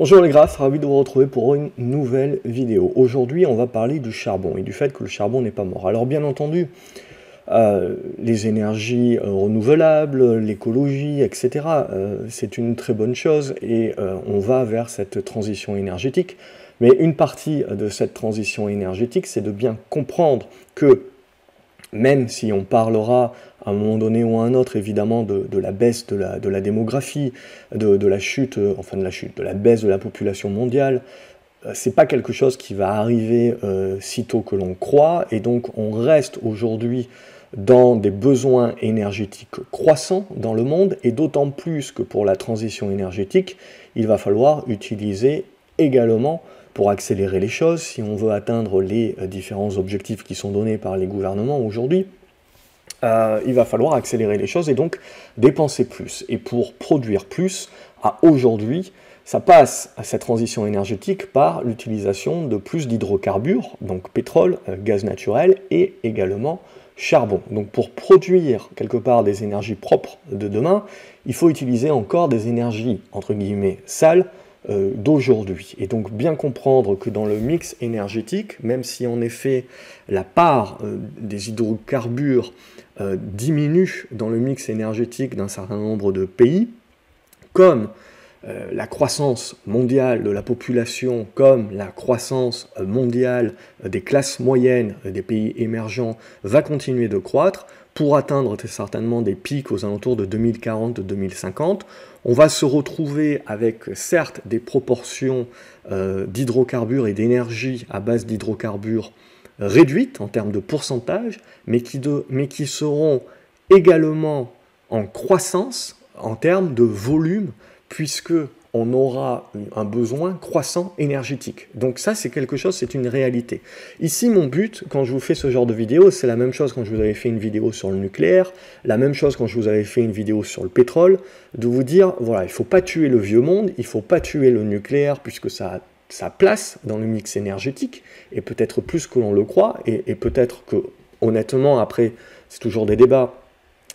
Bonjour les graphes, ravi de vous retrouver pour une nouvelle vidéo. Aujourd'hui, on va parler du charbon et du fait que le charbon n'est pas mort. Alors bien entendu, les énergies renouvelables, l'écologie, etc., c'est une très bonne chose et on va vers cette transition énergétique. Mais une partie de cette transition énergétique, c'est de bien comprendre que même si on parlera à un moment donné ou à un autre, évidemment, de la baisse de la démographie, de la chute, de la baisse de la population mondiale, c'est pas quelque chose qui va arriver sitôt que l'on croit, et donc on reste aujourd'hui dans des besoins énergétiques croissants dans le monde, et d'autant plus que pour la transition énergétique, il va falloir utiliser également, pour accélérer les choses, si on veut atteindre les différents objectifs qui sont donnés par les gouvernements aujourd'hui, il va falloir accélérer les choses et donc dépenser plus. Et pour produire plus, à aujourd'hui, ça passe à cette transition énergétique par l'utilisation de plus d'hydrocarbures, donc pétrole, gaz naturel et également charbon. Donc pour produire quelque part des énergies propres de demain, il faut utiliser encore des énergies, entre guillemets, sales, d'aujourd'hui. Et donc bien comprendre que dans le mix énergétique, même si en effet la part des hydrocarbures diminue dans le mix énergétique d'un certain nombre de pays, comme la croissance mondiale de la population, comme la croissance mondiale des classes moyennes des pays émergents va continuer de croître, pour atteindre certainement des pics aux alentours de 2040-2050, on va se retrouver avec certes des proportions d'hydrocarbures et d'énergie à base d'hydrocarbures réduites en termes de pourcentage, mais qui seront également en croissance en termes de volume, puisque on aura un besoin croissant énergétique. Donc ça, c'est quelque chose, c'est une réalité. Ici, mon but, quand je vous fais ce genre de vidéo, c'est la même chose quand je vous avais fait une vidéo sur le nucléaire, la même chose quand je vous avais fait une vidéo sur le pétrole, de vous dire, voilà, il ne faut pas tuer le vieux monde, il ne faut pas tuer le nucléaire, puisque ça a sa place dans le mix énergétique, et peut-être plus que l'on le croit, et peut-être que, honnêtement, après, c'est toujours des débats,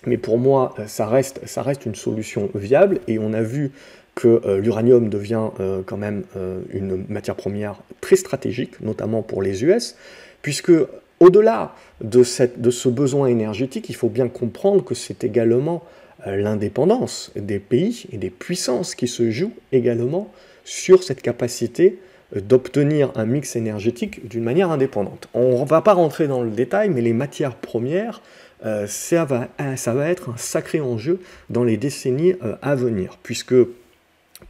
mais pour moi, ça reste une solution viable, et on a vu que l'uranium devient quand même une matière première très stratégique, notamment pour les US, puisque au-delà de ce besoin énergétique, il faut bien comprendre que c'est également l'indépendance des pays et des puissances qui se jouent également sur cette capacité d'obtenir un mix énergétique d'une manière indépendante. On ne va pas rentrer dans le détail, mais les matières premières, ça va être un sacré enjeu dans les décennies à venir, puisque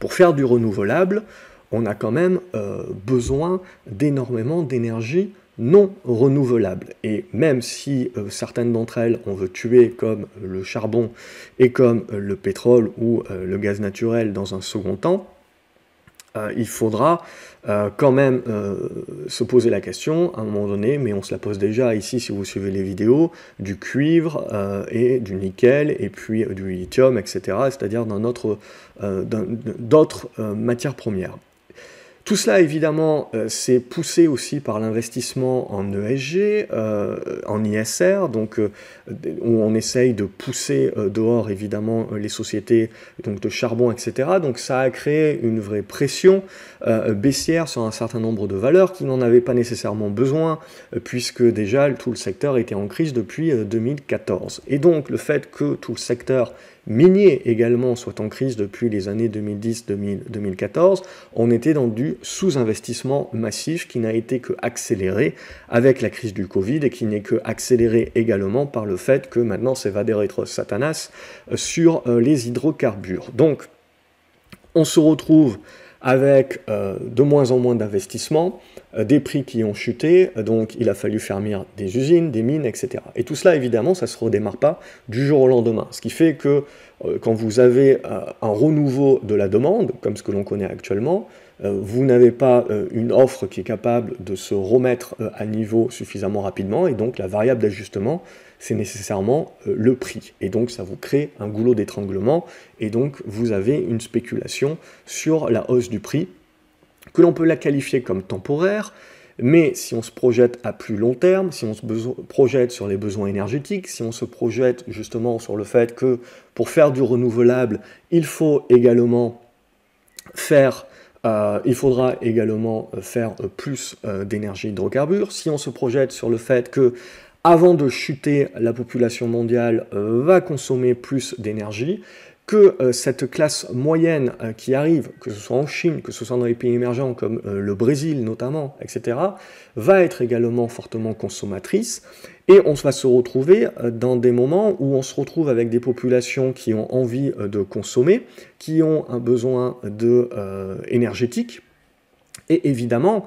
pour faire du renouvelable, on a quand même besoin d'énormément d'énergie non renouvelable. Et même si certaines d'entre elles, on veut tuer comme le charbon et comme le pétrole ou le gaz naturel dans un second temps, il faudra quand même se poser la question à un moment donné, mais on se la pose déjà ici si vous suivez les vidéos, du cuivre et du nickel, et puis du lithium, etc., c'est-à-dire d'autres matières premières. Tout cela, évidemment, c'est poussé aussi par l'investissement en ESG, en ISR, donc où on essaye de pousser dehors, évidemment, les sociétés donc, de charbon, etc. Donc ça a créé une vraie pression baissière sur un certain nombre de valeurs qui n'en avaient pas nécessairement besoin, puisque déjà tout le secteur était en crise depuis 2014. Et donc le fait que tout le secteur minier également soit en crise depuis les années 2010-2014, on était dans du sous-investissement massif qui n'a été que accéléré avec la crise du Covid et qui n'est que accéléré également par le fait que maintenant c'est Vaderetros Satanas sur les hydrocarbures. Donc on se retrouve avec de moins en moins d'investissements, des prix qui ont chuté, donc il a fallu fermer des usines, des mines, etc. Et tout cela, évidemment, ça ne se redémarre pas du jour au lendemain. Ce qui fait que quand vous avez un renouveau de la demande, comme ce que l'on connaît actuellement, vous n'avez pas une offre qui est capable de se remettre à niveau suffisamment rapidement, et donc la variable d'ajustement, c'est nécessairement le prix. Et donc ça vous crée un goulot d'étranglement, et donc vous avez une spéculation sur la hausse du prix, que l'on peut la qualifier comme temporaire, mais si on se projette à plus long terme, si on se projette sur les besoins énergétiques, si on se projette justement sur le fait que pour faire du renouvelable, il faut également faire Il faudra également faire plus d'énergie hydrocarbures. Si on se projette sur le fait que, avant de chuter, la population mondiale va consommer plus d'énergie, que cette classe moyenne qui arrive, que ce soit en Chine, que ce soit dans les pays émergents comme le Brésil notamment, etc., va être également fortement consommatrice, et on va se retrouver dans des moments où on se retrouve avec des populations qui ont envie de consommer, qui ont un besoin énergétique, et évidemment,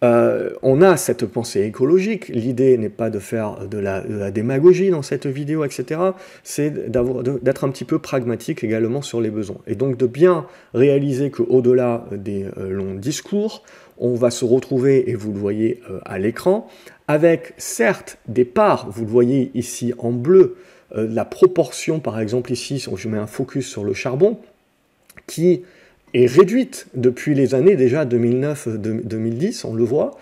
on a cette pensée écologique. L'idée n'est pas de faire de la démagogie dans cette vidéo, etc. C'est d'être un petit peu pragmatique également sur les besoins. Et donc de bien réaliser qu'au-delà des longs discours, on va se retrouver, et vous le voyez à l'écran, avec certes des parts, vous le voyez ici en bleu, la proportion par exemple ici, si je mets un focus sur le charbon, qui est réduite depuis les années déjà 2009-2010, on le voit,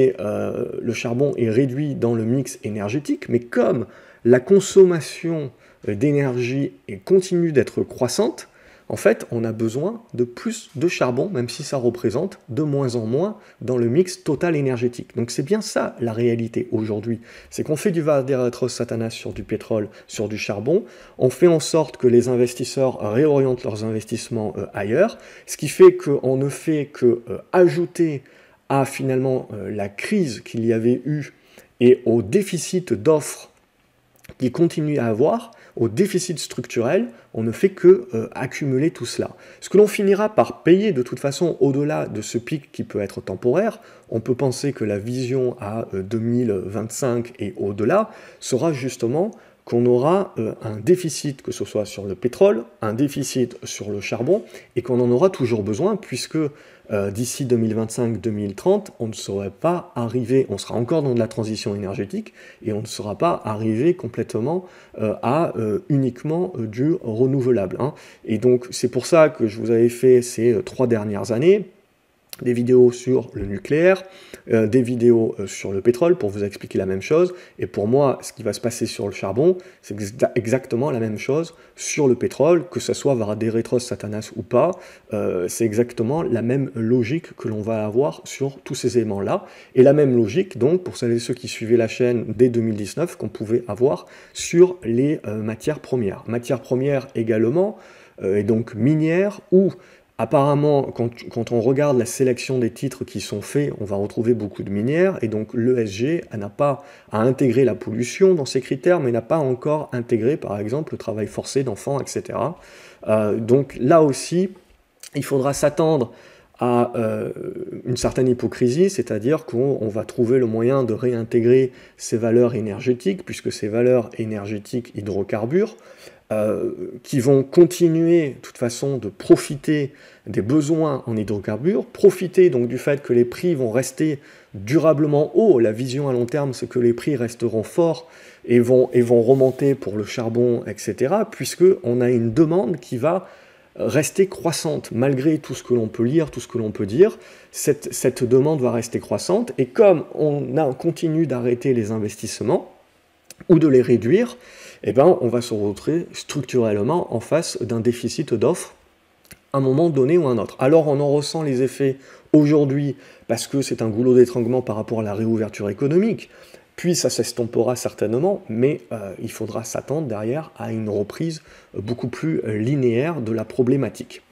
le charbon est réduit dans le mix énergétique, mais comme la consommation d'énergie continue d'être croissante, en fait, on a besoin de plus de charbon, même si ça représente de moins en moins dans le mix total énergétique. Donc c'est bien ça la réalité aujourd'hui. C'est qu'on fait du Vardera-Retros Satanas sur du pétrole, sur du charbon, on fait en sorte que les investisseurs réorientent leurs investissements ailleurs, ce qui fait qu'on ne fait que ajouter à finalement la crise qu'il y avait eu et au déficit d'offres qu'il continue à avoir, au déficit structurel, on ne fait que accumuler tout cela. Ce que l'on finira par payer de toute façon au-delà de ce pic qui peut être temporaire, on peut penser que la vision à 2025 et au-delà sera justement qu'on aura un déficit, que ce soit sur le pétrole, un déficit sur le charbon, et qu'on en aura toujours besoin, puisque d'ici 2025-2030, on ne serait pas arrivé, on sera encore dans de la transition énergétique, et on ne sera pas arrivé complètement à uniquement du renouvelable. Hein. Et donc c'est pour ça que je vous avais fait ces 3 dernières années, des vidéos sur le nucléaire, des vidéos sur le pétrole pour vous expliquer la même chose, et pour moi, ce qui va se passer sur le charbon, c'est exactement la même chose sur le pétrole, que ce soit Vardera-Retros Satanas ou pas, c'est exactement la même logique que l'on va avoir sur tous ces éléments-là, et la même logique, donc, pour celles et ceux qui suivaient la chaîne dès 2019, qu'on pouvait avoir sur les matières premières. Matières premières également, et donc minières, ou apparemment, quand on regarde la sélection des titres qui sont faits, on va retrouver beaucoup de minières, et donc l'ESG n'a pas à intégrer la pollution dans ses critères, mais n'a pas encore intégré, par exemple, le travail forcé d'enfants, etc. Donc là aussi, il faudra s'attendre à une certaine hypocrisie, c'est-à-dire qu'on va trouver le moyen de réintégrer ces valeurs énergétiques, puisque ces valeurs énergétiques hydrocarbures, qui vont continuer de toute façon de profiter des besoins en hydrocarbures, profiter donc du fait que les prix vont rester durablement hauts. La vision à long terme, c'est que les prix resteront forts et vont remonter pour le charbon, etc., puisqu'on a une demande qui va rester croissante, malgré tout ce que l'on peut lire, tout ce que l'on peut dire, cette demande va rester croissante, et comme on continue d'arrêter les investissements, ou de les réduire, eh ben, on va se retrouver structurellement en face d'un déficit d'offres à un moment donné ou un autre. Alors on en ressent les effets aujourd'hui parce que c'est un goulot d'étranglement par rapport à la réouverture économique, puis ça s'estompera certainement, mais il faudra s'attendre derrière à une reprise beaucoup plus linéaire de la problématique.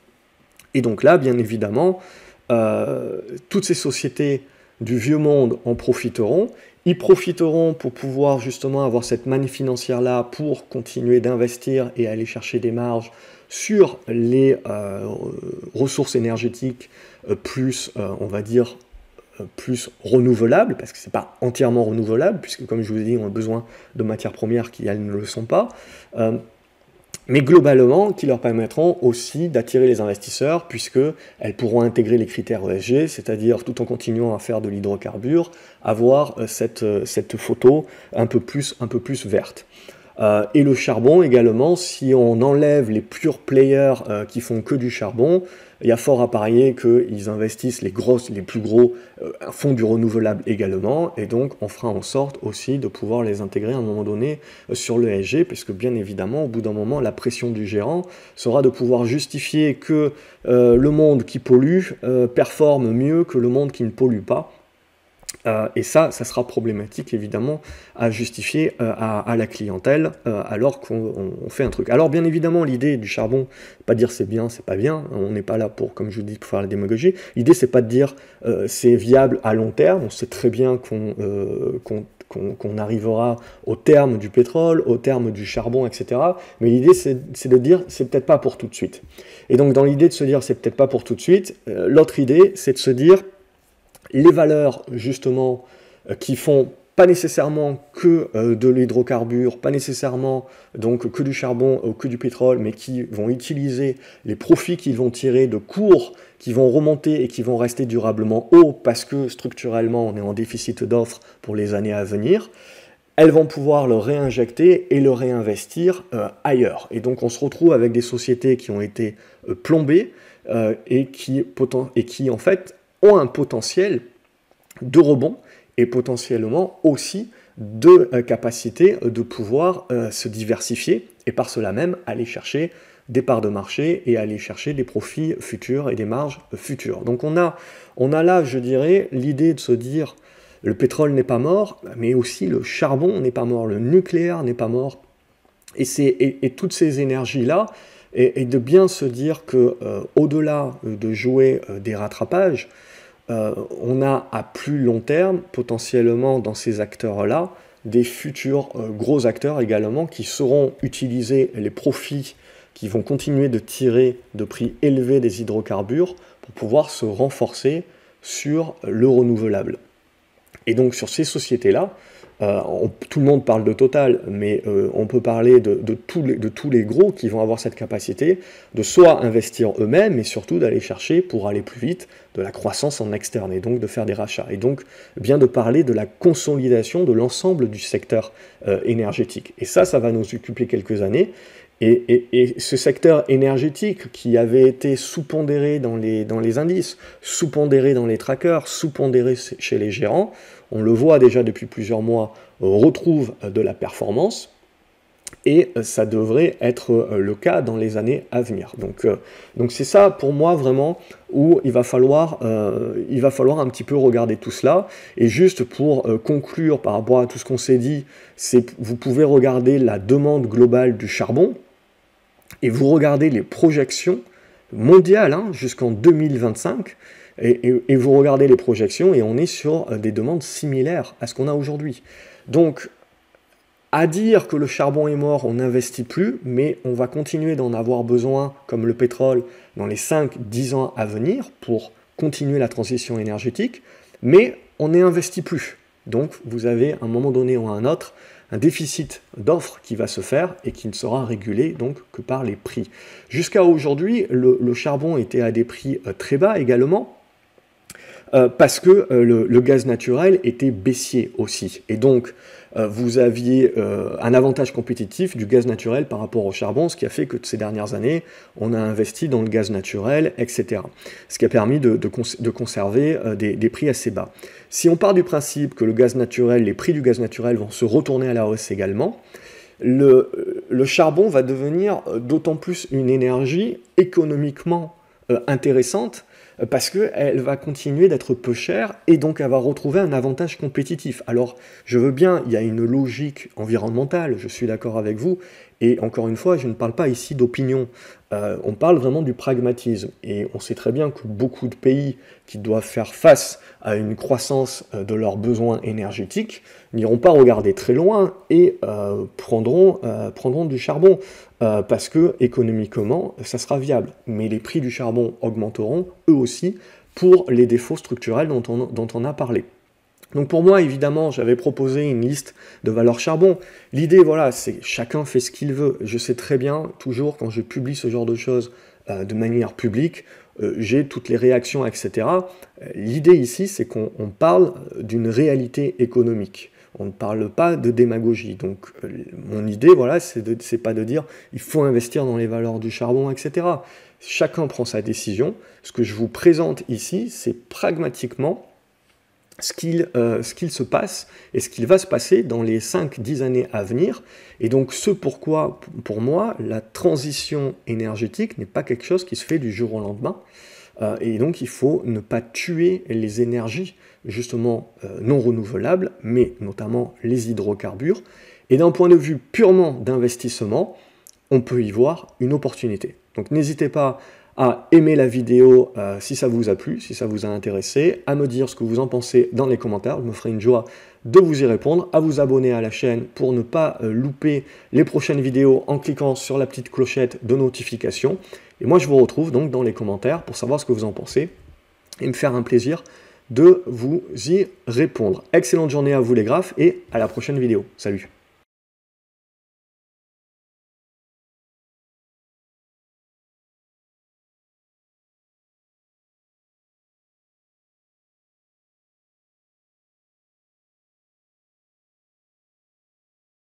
Et donc là, bien évidemment, toutes ces sociétés du vieux monde en profiteront. Ils profiteront pour pouvoir justement avoir cette manne financière-là pour continuer d'investir et aller chercher des marges sur les ressources énergétiques plus, on va dire, plus renouvelables, parce que ce n'est pas entièrement renouvelable, puisque comme je vous ai dit, on a besoin de matières premières qui, elles, ne le sont pas. Mais globalement, qui leur permettront aussi d'attirer les investisseurs, puisqu'elles pourront intégrer les critères ESG, c'est-à-dire tout en continuant à faire de l'hydrocarbure, avoir cette photo un peu plus verte. Et le charbon également, si on enlève les pure players qui font que du charbon, il y a fort à parier qu'ils investissent les plus gros font du renouvelable également, et donc on fera en sorte aussi de pouvoir les intégrer à un moment donné sur le l'ESG, puisque bien évidemment, au bout d'un moment, la pression du gérant sera de pouvoir justifier que le monde qui pollue performe mieux que le monde qui ne pollue pas. Et ça sera problématique évidemment à justifier à la clientèle alors qu'on fait un truc. Alors bien évidemment l'idée du charbon, pas dire c'est bien, c'est pas bien, on n'est pas là pour, comme je vous dis, pour faire la démagogie. L'idée c'est pas de dire c'est viable à long terme, on sait très bien qu'on arrivera au terme du pétrole, au terme du charbon, etc. Mais l'idée c'est de dire c'est peut-être pas pour tout de suite. Et donc dans l'idée de se dire c'est peut-être pas pour tout de suite, l'autre idée c'est de se dire les valeurs, justement, qui font pas nécessairement que de l'hydrocarbure, pas nécessairement donc que du charbon ou que du pétrole, mais qui vont utiliser les profits qu'ils vont tirer de cours qui vont remonter et qui vont rester durablement hauts parce que structurellement on est en déficit d'offres pour les années à venir, elles vont pouvoir le réinjecter et le réinvestir ailleurs. Et donc on se retrouve avec des sociétés qui ont été plombées et qui en fait ont un potentiel de rebond et potentiellement aussi de capacité de pouvoir se diversifier et par cela même aller chercher des parts de marché et aller chercher des profits futurs et des marges futures. Donc on a là, je dirais, l'idée de se dire le pétrole n'est pas mort, mais aussi le charbon n'est pas mort, le nucléaire n'est pas mort. Et toutes ces énergies-là, et de bien se dire que au-delà de jouer des rattrapages, on a à plus long terme, potentiellement dans ces acteurs-là, des futurs gros acteurs également qui sauront utiliser les profits qui vont continuer de tirer de prix élevés des hydrocarbures pour pouvoir se renforcer sur le renouvelable. Et donc sur ces sociétés-là, tout le monde parle de Total, mais on peut parler de tous les gros qui vont avoir cette capacité de soit investir eux-mêmes, mais surtout d'aller chercher, pour aller plus vite, de la croissance en externe, et donc de faire des rachats. Et donc bien de parler de la consolidation de l'ensemble du secteur énergétique. Et ça va nous occuper quelques années. Et ce secteur énergétique qui avait été sous-pondéré dans les indices, sous-pondéré dans les trackers, sous-pondéré chez les gérants, on le voit déjà depuis plusieurs mois, retrouve de la performance, et ça devrait être le cas dans les années à venir. Donc c'est ça pour moi vraiment où il va falloir un petit peu regarder tout cela. Et juste pour conclure par rapport à tout ce qu'on s'est dit, vous pouvez regarder la demande globale du charbon, et vous regardez les projections mondiales jusqu'en 2025, et vous regardez les projections, et on est sur des demandes similaires à ce qu'on a aujourd'hui. Donc, à dire que le charbon est mort, on n'investit plus, mais on va continuer d'en avoir besoin, comme le pétrole, dans les 5-10 ans à venir, pour continuer la transition énergétique, mais on n'investit plus. Donc, vous avez, à un moment donné ou à un autre, un déficit d'offres qui va se faire et qui ne sera régulé donc que par les prix. Jusqu'à aujourd'hui, le charbon était à des prix très bas également, parce que le gaz naturel était baissier aussi. Et donc, vous aviez un avantage compétitif du gaz naturel par rapport au charbon, ce qui a fait que ces dernières années, on a investi dans le gaz naturel, etc. Ce qui a permis de conserver des prix assez bas. Si on part du principe que le gaz naturel, les prix du gaz naturel vont se retourner à la hausse également, le charbon va devenir d'autant plus une énergie économiquement intéressante, parce qu'elle va continuer d'être peu chère et donc elle va retrouver un avantage compétitif. Alors, je veux bien, il y a une logique environnementale, je suis d'accord avec vous, et encore une fois, je ne parle pas ici d'opinion, on parle vraiment du pragmatisme, et on sait très bien que beaucoup de pays qui doivent faire face à une croissance de leurs besoins énergétiques n'iront pas regarder très loin et prendront du charbon, parce que économiquement, ça sera viable. Mais les prix du charbon augmenteront, eux aussi, pour les défauts structurels dont on a parlé. Donc pour moi, évidemment, j'avais proposé une liste de valeurs charbon. L'idée, voilà, c'est chacun fait ce qu'il veut. Je sais très bien, toujours, quand je publie ce genre de choses de manière publique, j'ai toutes les réactions, etc. L'idée ici, c'est qu'on parle d'une réalité économique. On ne parle pas de démagogie. Donc mon idée, voilà, c'est pas de dire il faut investir dans les valeurs du charbon, etc. Chacun prend sa décision. Ce que je vous présente ici, c'est pragmatiquement ce qu'il se passe et ce qu'il va se passer dans les 5-10 années à venir. Et donc ce pourquoi, pour moi, la transition énergétique n'est pas quelque chose qui se fait du jour au lendemain. Et donc il faut ne pas tuer les énergies justement non renouvelables, mais notamment les hydrocarbures. Et d'un point de vue purement d'investissement, on peut y voir une opportunité. Donc n'hésitez pas à aimer la vidéo si ça vous a plu, si ça vous a intéressé, à me dire ce que vous en pensez dans les commentaires, je me ferai une joie de vous y répondre, à vous abonner à la chaîne pour ne pas louper les prochaines vidéos en cliquant sur la petite clochette de notification. Et moi je vous retrouve donc dans les commentaires pour savoir ce que vous en pensez et me faire un plaisir de vous y répondre. Excellente journée à vous les graphes et à la prochaine vidéo. Salut!